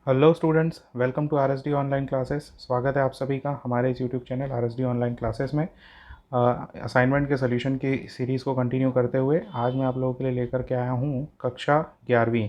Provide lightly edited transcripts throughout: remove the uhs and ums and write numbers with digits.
Hello students, welcome to RSD online classes. स्वागत है आप सभी का हमारे इस YouTube channel RSD online classes में। असाइनमेंट के सोल्यूशन की सीरीज़ को कंटिन्यू करते हुए आज मैं आप लोगों के लिए लेकर के आया हूँ कक्षा 11वीं।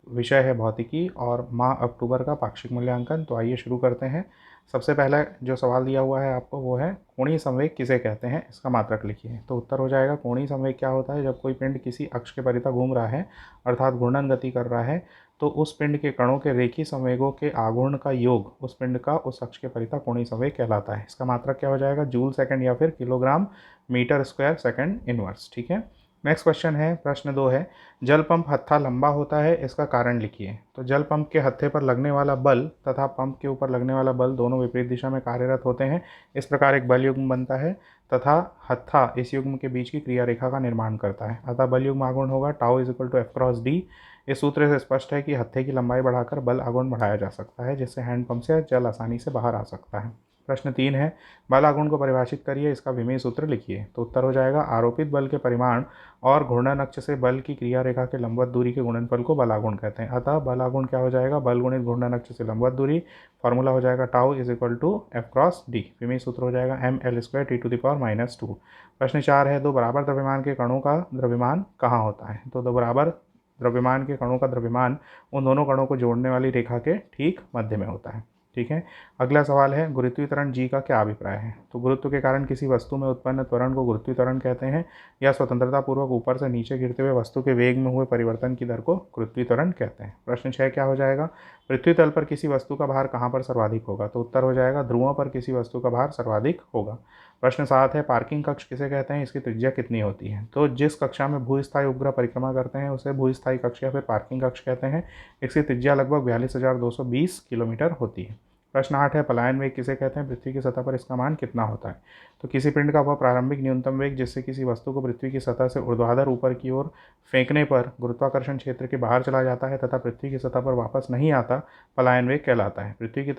विषय है भौतिकी और माह अक्टूबर का पाक्षिक मूल्यांकन। तो आइए शुरू करते हैं। सबसे पहला जो सवाल दिया हुआ है आपको वो है कोणीय संवेग किसे कहते हैं, इसका मात्रक लिखिए। तो उत्तर हो जाएगा कोणीय संवेग क्या होता है, जब कोई पिंड किसी अक्ष के परितः घूम रहा है अर्थात घूर्णन गति कर रहा है तो उस पिंड के कणों के रेखीय संवेगों के आघूर्ण का योग उस पिंड का उस अक्ष के परितः कोणीय संवेग कहलाता है। इसका मात्रक क्या हो जाएगा, जूल सेकंड या फिर kilogram metre square second inverse. ठीक है। नेक्स्ट क्वेश्चन है, प्रश्न 2 है, जल पंप हत्था लंबा होता है, इसका कारण लिखिए। तो जल पंप के हत्थे पर लगने वाला बल तथा पंप के ऊपर लगने वाला बल दोनों विपरीत दिशा में कार्यरत होते हैं। इस प्रकार एक बल युग्म बनता है तथा हत्था इस युग्म के बीच की क्रिया रेखा का निर्माण करता है। अतः बल युग्म आघूर्ण होगा tau is equal to F cross D. इस सूत्र से स्पष्ट है कि हत्थे की लंबाई बढ़ाकर बल आघूर्ण बढ़ाया जा सकता है, जिससे हैंडपंप से जल आसानी से बाहर आ सकता है। प्रश्न 3 है, बल आघूर्ण को परिभाषित करिए, इसका विमेय सूत्र लिखिए। तो उत्तर हो जाएगा आरोपित बल के परिमाण और घूर्णन अक्ष से बल की क्रिया रेखा के लंबवत दूरी के गुणनफल को बल आघूर्ण कहते हैं। अतः बल आघूर्ण क्या हो जाएगा, बल गुणित घूर्णन अक्ष से लंबवत दूरी। फॉर्मूला हो जाएगा tau is equal to F cross D. विमेय सूत्र हो जाएगा M L square T to the power -2। प्रश्न 4 है, दो बराबर द्रव्यमान के कणों का द्रव्यमान कहाँ होता है। तो दो बराबर द्रव्यमान के कणों का द्रव्यमान उन दोनों कणों को जोड़ने वाली रेखा के ठीक मध्य में होता है। ठीक है। अगला सवाल है, गुरुत्वीय त्वरण जी का क्या अभिप्राय है। तो गुरुत्व के कारण किसी वस्तु में उत्पन्न त्वरण को गुरुत्वीय त्वरण कहते हैं, या स्वतंत्रता पूर्वक ऊपर से नीचे गिरते हुए वस्तु के वेग में हुए परिवर्तन की दर को गुरुत्वीय त्वरण कहते हैं। प्रश्न 6 क्या हो जाएगा, पृथ्वी तल पर किसी वस्तु का भार कहाँ पर सर्वाधिक होगा। तो उत्तर हो जाएगा ध्रुवों पर किसी वस्तु का भार सर्वाधिक होगा। प्रश्न 7 है, पार्किंग कक्ष किसे कहते हैं, इसकी त्रिज्या कितनी होती है। तो जिस कक्षा में भूस्थायी उपग्रह परिक्रमा करते हैं उसे भूस्थायी कक्ष या फिर पार्किंग कक्ष कहते हैं। इसकी त्रिज्या लगभग 42,220 किलोमीटर होती है। प्रश्न 8 है, पलायन वेग किसे कहते हैं, पृथ्वी की सतह पर इसका मान कितना होता है। तो किसी पिंड का वह प्रारंभिक न्यूनतम वेग जिससे किसी वस्तु को पृथ्वी की सतह से ऊर्ध्वाधर ऊपर की ओर फेंकने पर गुरुत्वाकर्षण क्षेत्र के बाहर चला जाता है तथा पृथ्वी की सतह पर वापस नहीं आता, पलायन वेग कहलाता है। पृथ्वी की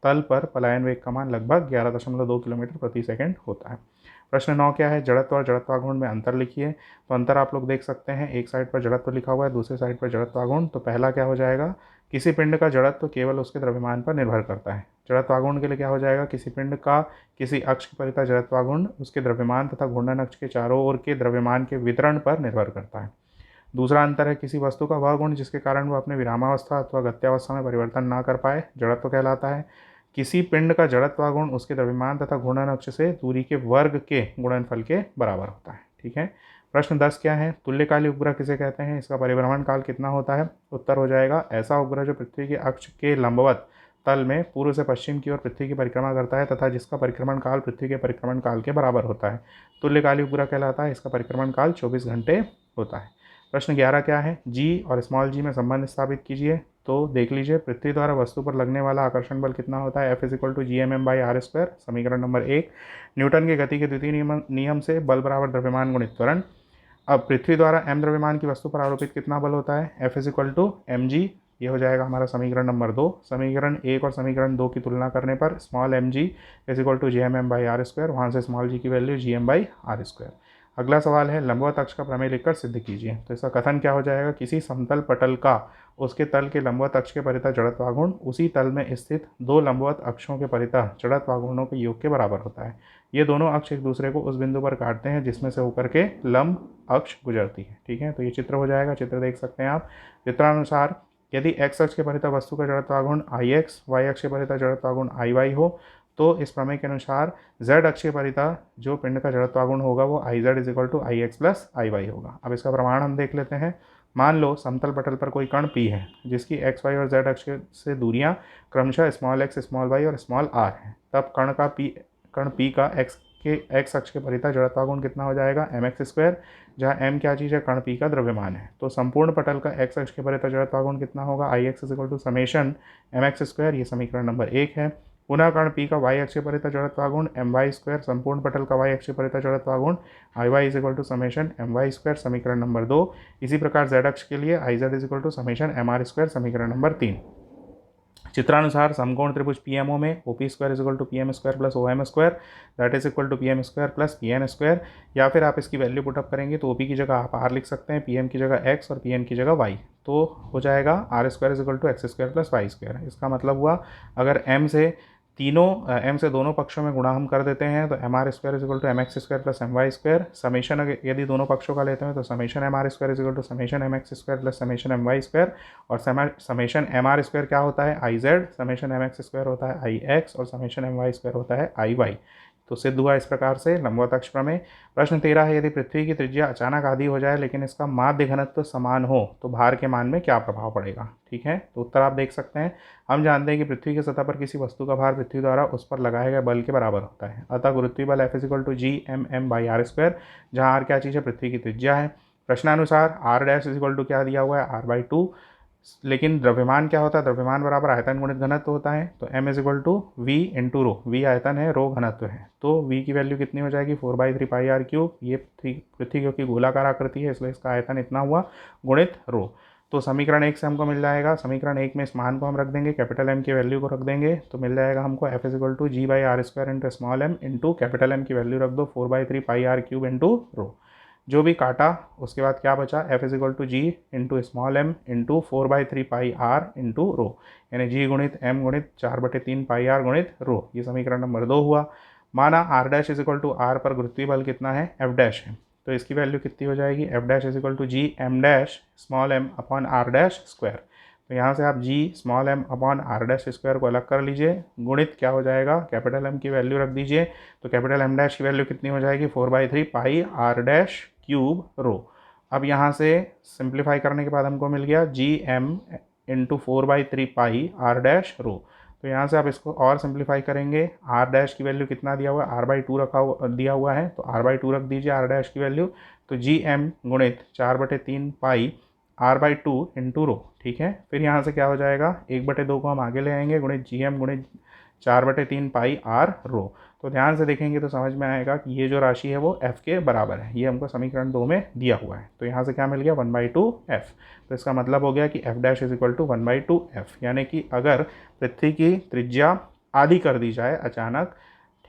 तल पर पलायन वेग का मान लगभग 11.2 किलोमीटर प्रति सेकंड होता है। प्रश्न 9 क्या है, जड़त्व और जड़त्वाघूर्ण में अंतर लिखिए। तो अंतर आप लोग देख सकते हैं, एक साइड पर जड़त्व लिखा हुआ है, दूसरी साइड पर जड़त्वाघूर्ण। तो पहला क्या हो जाएगा, किसी पिंड का जड़त्व केवल उसके द्रव्यमान पर निर्भर करता है। जड़त्वाघूर्ण के लिए क्या हो जाएगा, किसी पिंड का किसी अक्ष के परितः जड़त्वाघूर्ण उसके द्रव्यमान तथा घूर्णन अक्ष के चारों ओर के द्रव्यमान के वितरण पर निर्भर करता है। दूसरा अंतर है, किसी वस्तु का वह गुण जिसके कारण वह अपने विरामावस्था अथवा गत्यावस्था में परिवर्तन ना कर पाए, जड़त्व कहलाता है। किसी पिंड का जड़त्वाघूर्ण उसके द्रव्यमान तथा घूर्णन अक्ष से दूरी के वर्ग के गुणनफल के बराबर होता है। ठीक है। प्रश्न 10 क्या है, तुल्यकालिक उपग्रह किसे कहते हैं, इसका परिभ्रमण काल कितना होता है। उत्तर हो जाएगा ऐसा उपग्रह जो पृथ्वी के अक्ष के लंबवत तल में पूर्व से पश्चिम की ओर पृथ्वी की परिक्रमा करता है तथा जिसका परिक्रमण काल पृथ्वी के परिक्रमण काल के बराबर होता है, तुल्यकालिक उपग्रह कहलाता है। इसका परिक्रमण काल 24 घंटे होता है। प्रश्न 11 क्या है, जी और स्मॉल जी में संबंध स्थापित कीजिए। तो देख लीजिए, पृथ्वी द्वारा वस्तु पर लगने वाला आकर्षण बल कितना होता है, F is equal to ji M M by R square. समीकरण नंबर 1। न्यूटन के गति के द्वितीय नियम से बल बराबर द्रव्यमान गुणित त्वरण। अब पृथ्वी द्वारा m द्रव्यमान की वस्तु पर आरोपित कितना बल होता है, F is equal to M G. ये हो जाएगा हमारा समीकरण नंबर 2। समीकरण 1 और समीकरण 2 की तुलना करने पर small M G is equal to ji M M by R square, वहाँ से स्मॉल जी की value G M by R square. अगला सवाल है, लंबवत अक्ष का प्रमेय लिखकर सिद्ध कीजिए। तो इसका कथन क्या हो जाएगा, किसी समतल पटल का उसके तल के लंबवत अक्ष के परितः जड़त्वाघूर्ण उसी तल में स्थित दो लंबवत अक्षों के परितः जड़त्वाघूर्णों के योग के बराबर होता है। ये दोनों अक्ष एक दूसरे को उस बिंदु पर काटते हैं जिसमें से होकर के लंब अक्ष गुजरती है। ठीक है। तो ये चित्र हो जाएगा, चित्र देख सकते हैं आप। चित्रानुसार यदि x अक्ष के परितः वस्तु का जड़त्वाघूर्ण Ix, y अक्ष के परितः जड़त्वाघूर्ण Iy हो तो इस प्रमेय के अनुसार z अक्ष के परितः जो पिंड का जड़त्वाघूर्ण होगा वो Iz is equal to Ix plus Iy होगा। अब इसका प्रमाण हम देख लेते हैं। मान लो समतल पटल पर कोई कण P है जिसकी x, y और z अक्ष से दूरियां क्रमशः स्मॉल x, स्मॉल y और स्मॉल r है। तब कण P का x अक्ष के परितः जड़त्वाघूर्ण कितना हो जाएगा, mx स्क्वायर, जहाँ m क्या चीज़ है, कण P का द्रव्यमान है। तो संपूर्ण पटल का x अक्ष के परितः जड़त्वाघूर्ण कितना होगा, Ix is equal to summation mx square. ये समीकरण नंबर 1 है। पुनः कण P का y अक्ष के परितः जड़त्वाघूर्ण my स्क्वायर, संपूर्ण पटल का y अक्ष के परितः जड़त्वाघूर्ण Iy is equal to summation my square, समीकरण नंबर 2। इसी प्रकार z अक्ष के लिए Iz is equal to summation mr square, समीकरण नंबर 3। चित्रानुसार समकोण त्रिभुज PMO में OP square is equal to PM square plus OM square that is equal to PM square plus PN square, या फिर आप इसकी वैल्यू पुटअप करेंगे तो OP की जगह आप R लिख सकते हैं, PM की जगह X और PN की जगह Y। तो हो जाएगा R square is equal to X square plus Y square. इसका मतलब हुआ अगर m से दोनों पक्षों में गुणा हम कर देते हैं तो M R square is equal to M X square plus M Y square. Summation यदि दोनों पक्षों का लेते हैं तो summation M R square is equal to summation M X square plus summation M Y square. और समेशन एम आर स्क्वायर क्या होता है I Z, summation M X square होता है आई एक्स और समेशन एम वाई स्क्वायर होता है आई Y. तो सिद्ध हुआ इस प्रकार से लंबवत अक्ष प्रमेय। प्रश्न 13 है, यदि पृथ्वी की त्रिज्या अचानक आधी हो जाए लेकिन इसका माध्य घनत्व समान हो तो भार के मान में क्या प्रभाव पड़ेगा। ठीक है, तो उत्तर आप देख सकते हैं। हम जानते हैं कि पृथ्वी की सतह पर किसी वस्तु का भार पृथ्वी द्वारा उस पर लगाए गए बल के बराबर होता है। अतः गुरुत्वीय बल F equal to ji M M by R square, जहाँ आर क्या चीज़ है, पृथ्वी की त्रिज्या है। प्रश्नानुसार R dash is equal to क्या दिया हुआ है, आर बाई टू। लेकिन द्रव्यमान क्या होता है, द्रव्यमान बराबर आयतन गुणित घनत्व होता है। तो m is equal to V into rho, V आयतन है, रो घनत्व है। तो v की वैल्यू कितनी हो जाएगी, 4/3 पाई आर क्यूब। ये पृथ्वी क्योंकि गोलाकार आकृति है इसलिए इसका आयतन इतना हुआ गुणित रो। तो समीकरण 1 से हमको मिल जाएगा, समीकरण 1 में इस मान को हम रख देंगे, कैपिटल M की वैल्यू को रख देंगे तो मिल जाएगा हमको F is equal to G by R square into small m into capital M की वैल्यू रख दो 4/3 pi R cube into rho. जो भी काटा उसके बाद क्या बचा, F is equal to G into small m into 4/3 pi R into rho, यानी जी गुणित m गुणित 4/3 पाई आर गुणित रो। ये समीकरण नंबर 2 हुआ। माना R dash is equal to R पर गुरुत्वीय बल कितना है, F डैश है। तो इसकी वैल्यू कितनी हो जाएगी, F dash is equal to ji M dash small m upon R dash square. तो यहाँ से आप G small m upon R dash square को अलग कर लीजिए, गुणित क्या हो जाएगा, कैपिटल M की वैल्यू रख दीजिए। तो कैपिटल M डैश की वैल्यू कितनी हो जाएगी, 4/3 पाई आर डैश क्यूब रो। अब यहाँ से सिंप्लीफाई करने के बाद हमको मिल गया G M into 4/3 pi R dash rho. तो यहाँ से आप इसको और सिंप्लीफाई करेंगे, आर डैश की वैल्यू कितना दिया हुआ है, r/2 दिया हुआ है तो r/2 रख दीजिए आर डैश की वैल्यू। तो जी एम गुणित 4/3 पाई r/2 इंटू रो। ठीक है, फिर यहाँ से क्या हो जाएगा, 1/2 को हम आगे ले आएंगे, गुणित जी एम गुणित 4/3 पाई आर रो। तो ध्यान से देखेंगे तो समझ में आएगा कि ये जो राशि है वो f के बराबर है। ये हमको समीकरण 2 में दिया हुआ है। तो यहाँ से क्या मिल गया, 1/2 f। तो इसका मतलब हो गया कि f dash is equal to 1/2 f, यानी कि अगर पृथ्वी की त्रिज्या आधी कर दी जाए अचानक,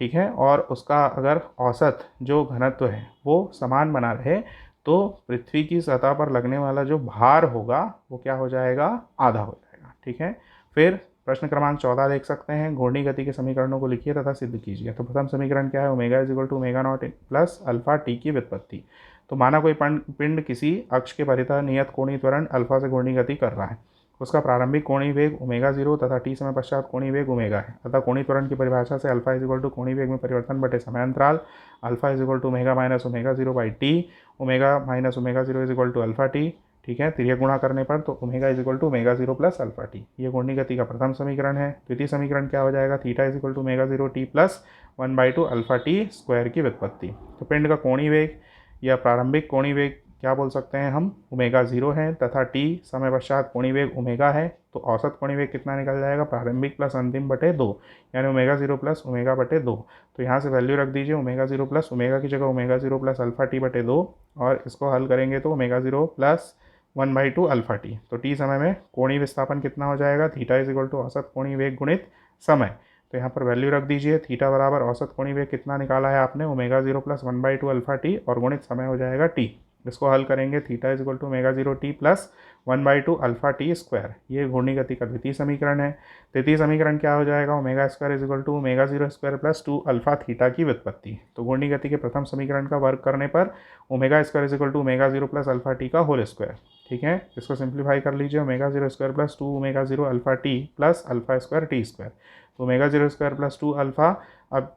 ठीक है, और उसका अगर औसत जो घनत्व है वो समान बना रहे तो पृथ्वी की सतह पर लगने वाला जो भार होगा वो क्या हो जाएगा, आधा हो जाएगा। ठीक है, फिर प्रश्न क्रमांक 14 देख सकते हैं, घूर्णी गति के समीकरणों को लिखिए तथा सिद्ध कीजिए। तो प्रथम समीकरण क्या है, omega is equal to omega naught plus alpha T की व्युत्पत्ति। तो माना कोई पिंड किसी अक्ष के परितः नियत कोणीय त्वरण अल्फा से घूर्णी गति कर रहा है, उसका प्रारंभिक कोणीय वेग ओमेगा 0 तथा टी समय पश्चात कोणीय वेग ओमेगा है। अतः कोणीय त्वरण की परिभाषा से अल्फा इज इक्वल टू कोणीय वेग में परिवर्तन बटे समय अंतराल, alpha is equal to omega minus omega 0 by T, omega minus omega 0 is equal to alpha T. ठीक है, तिर्यक गुणा करने पर तो omega is equal to omega 0 plus alpha T. ये घूर्णी गति का प्रथम समीकरण है। द्वितीय समीकरण क्या हो जाएगा, theta is equal to omega 0 t plus 1/2 alpha t square की व्युत्पत्ति। तो पिंड का कोणीय वेग या प्रारंभिक कोणीय वेग क्या बोल सकते हैं हम, ओमेगा 0 है तथा टी समय पश्चात कोणीय वेग ओमेगा है। तो औसत कोणीय वेग कितना निकल जाएगा, प्रारंभिक प्लस अंतिम बटे 2, यानी ओमेगा 0 प्लस ओमेगा बटे 2। तो यहाँ से वैल्यू रख दीजिए, ओमेगा 0 प्लस ओमेगा की जगह ओमेगा 0 प्लस अल्फा टी बटे 2, और इसको हल करेंगे तो ओमेगा 0 प्लस 1/2 अल्फा टी। तो टी समय में कोणीय विस्थापन कितना हो जाएगा, थीटा इज इक्वल टू औसत कोणीय वेग गुणित समय। तो यहाँ पर वैल्यू रख दीजिए, थीटा बराबर औसत कोणीय वेग कितना निकाला है आपने, ओमेगा 0 प्लस 1/2 अल्फा टी, और गुणित समय हो जाएगा टी। इसको हल करेंगे, theta is equal to omega 0 t plus 1/2 alpha t square. ये घूर्णी गति का द्वितीय समीकरण है। तृतीय समीकरण क्या हो जाएगा, omega square is equal to omega 0 square plus 2 alpha theta की व्युत्पत्ति। तो घूर्णी गति के प्रथम समीकरण का वर्क करने पर omega square is equal to omega 0 plus alpha t का होल स्क्वायर। ठीक है, इसको सिंप्लीफाई कर लीजिए, omega 0 square plus 2 omega 0 alpha t plus alpha square t square. तो ओमेगा 0 स्क्वायर प्लस 2 अल्फा, अब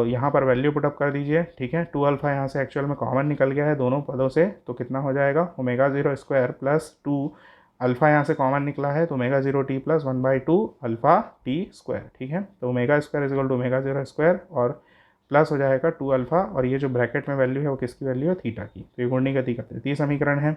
यहाँ पर वैल्यू पुटअप कर दीजिए। ठीक है, 2 अल्फा यहाँ से एक्चुअल में कॉमन निकल गया है दोनों पदों से, तो कितना हो जाएगा, ओमेगा 0 स्क्वायर प्लस 2 अल्फा यहाँ से कॉमन निकला है तो omega 0 t plus 1/2 alpha t square. ठीक है, तो omega square is equal to omega 0 square और प्लस हो जाएगा 2 अल्फा, और ये जो ब्रैकेट में वैल्यू है वो किसकी वैल्यू है, थीटा की। तो ये घूर्णी गति का तृतीय समीकरण है।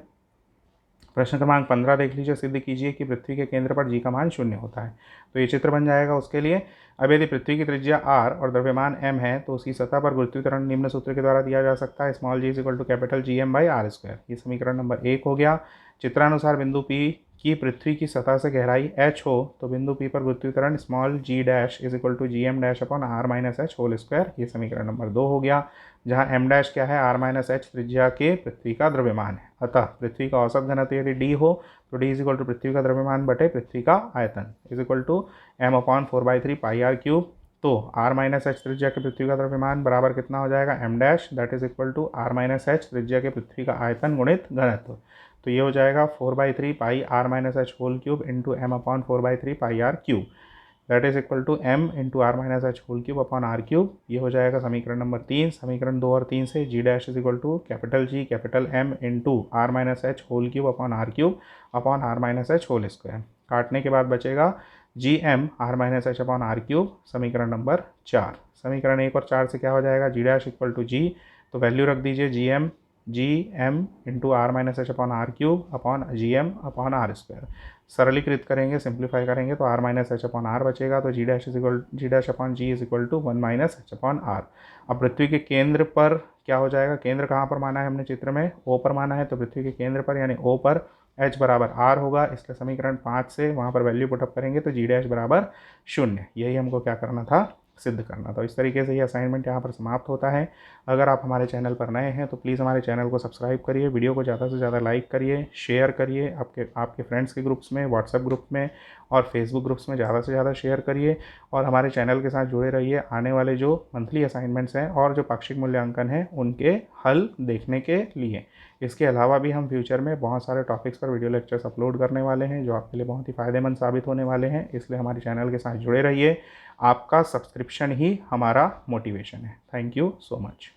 प्रश्न क्रमांक 15 देख लीजिए, सिद्ध कीजिए कि पृथ्वी के केंद्र पर जी का मान 0 होता है। तो ये चित्र बन जाएगा उसके लिए। अब यदि पृथ्वी की त्रिज्या r और द्रव्यमान m है तो उसकी सतह पर गुरुत्वीय त्वरण निम्न सूत्र के द्वारा दिया जा सकता है, small g is equal to capital G M by R square. ये समीकरण नंबर 1 हो गया। चित्रानुसार बिंदु P की पृथ्वी की सतह से गहराई h हो तो बिंदु P पर गुरुत्वीय त्वरण small g dash is equal to ji M dash upon R minus h whole square. ये समीकरण नंबर 2 हो गया, जहाँ m डैश क्या है, r माइनस एच त्रिज्या के पृथ्वी का द्रव्यमान है। अतः पृथ्वी का औसत घनत्व यदि d हो तो d इज इक्वल टू पृथ्वी का द्रव्यमान बटे पृथ्वी का आयतन is equal to m/4/3 pi r cube. तो r माइनस एच त्रिज्या के पृथ्वी का द्रव्यमान बराबर कितना हो जाएगा m dash, that is equal to r minus h त्रिज्या के पृथ्वी का आयतन गुणित घनत्व। तो ये हो जाएगा 4/3 pi r minus h whole cube into m/4/3 pi r cube, that is equal to m into R minus h whole cube upon R cube. ये हो जाएगा समीकरण नंबर 3। समीकरण 2 और 3 से g dash is equal to capital G capital M into R minus h whole cube upon R cube upon R minus h whole square. काटने के बाद बचेगा GM R minus H upon R cube, समीकरण number 4। समीकरण 1 और 4 से क्या हो जाएगा, g dash equal to g, तो वैल्यू रख दीजिए GM into R minus H upon R cube upon GM upon R square. सरलीकृत करेंगे, सिंप्लीफाई करेंगे तो r minus H upon R बचेगा। तो G dash upon G is equal to 1 minus H upon R. अब पृथ्वी के केंद्र पर क्या हो जाएगा, केंद्र कहाँ पर माना है हमने चित्र में, O पर माना है, तो पृथ्वी के केंद्र पर यानी O पर h बराबर r होगा, इसलिए समीकरण 5 से वहाँ पर वैल्यू पुटअप करेंगे तो जी डैश बराबर 0। यही हमको क्या करना था, सिद्ध करना। तो इस तरीके से ये असाइनमेंट यहाँ पर समाप्त होता है। अगर आप हमारे चैनल पर नए हैं तो प्लीज़ हमारे चैनल को सब्सक्राइब करिए, वीडियो को ज़्यादा से ज़्यादा लाइक करिए, शेयर करिए आपके फ्रेंड्स के ग्रुप्स में, व्हाट्सएप ग्रुप में और फेसबुक ग्रुप्स में ज़्यादा से ज़्यादा शेयर करिए और हमारे चैनल के साथ जुड़े रहिए आने वाले जो मंथली असाइनमेंट्स हैं और जो पाक्षिक मूल्यांकन हैं उनके हल देखने के लिए। इसके अलावा भी हम फ्यूचर में बहुत सारे टॉपिक्स पर वीडियो लेक्चर्स अपलोड करने वाले हैं जो आपके लिए बहुत ही फ़ायदेमंद साबित होने वाले हैं, इसलिए हमारे चैनल के साथ जुड़े रहिए। आपका सब्सक्रिप्शन ही हमारा मोटिवेशन है। Thank you so much.